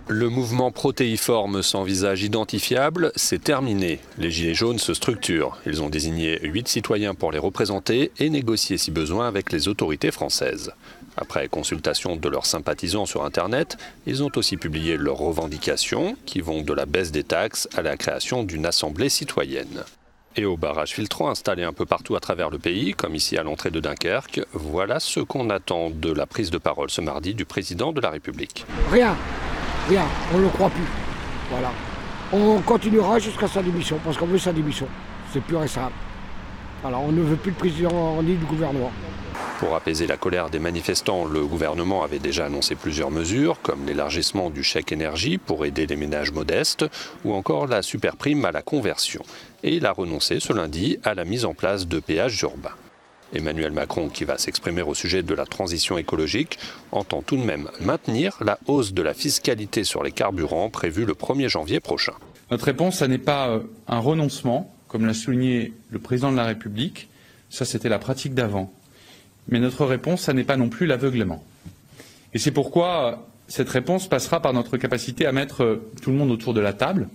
Le mouvement protéiforme sans visage identifiable, c'est terminé. Les Gilets jaunes se structurent. Ils ont désigné 8 citoyens pour les représenter et négocier si besoin avec les autorités françaises. Après consultation de leurs sympathisants sur Internet, ils ont aussi publié leurs revendications qui vont de la baisse des taxes à la création d'une assemblée citoyenne. Et aux barrages filtrants installés un peu partout à travers le pays, comme ici à l'entrée de Dunkerque, voilà ce qu'on attend de la prise de parole ce mardi du président de la République. Rien, on ne le croit plus. Voilà. On continuera jusqu'à sa démission, parce qu'on veut sa démission. C'est pur et simple. Voilà, on ne veut plus de président ni de gouvernement. Pour apaiser la colère des manifestants, le gouvernement avait déjà annoncé plusieurs mesures, comme l'élargissement du chèque énergie pour aider les ménages modestes, ou encore la superprime à la conversion. Et il a renoncé ce lundi à la mise en place de péages urbains. Emmanuel Macron, qui va s'exprimer au sujet de la transition écologique, entend tout de même maintenir la hausse de la fiscalité sur les carburants prévue le 1er janvier prochain. Notre réponse, ça n'est pas un renoncement, comme l'a souligné le président de la République. Ça, c'était la pratique d'avant. Mais notre réponse, ça n'est pas non plus l'aveuglement. Et c'est pourquoi cette réponse passera par notre capacité à mettre tout le monde autour de la table.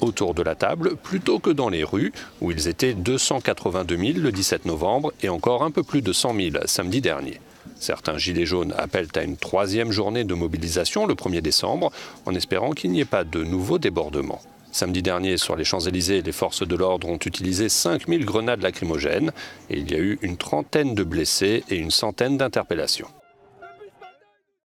Autour de la table, plutôt que dans les rues, où ils étaient 282 000 le 17 novembre et encore un peu plus de 100 000 samedi dernier. Certains gilets jaunes appellent à une 3e journée de mobilisation le 1er décembre, en espérant qu'il n'y ait pas de nouveaux débordements. Samedi dernier, sur les Champs-Élysées, les forces de l'ordre ont utilisé 5000 grenades lacrymogènes et il y a eu une 30aine de blessés et une centaine d'interpellations.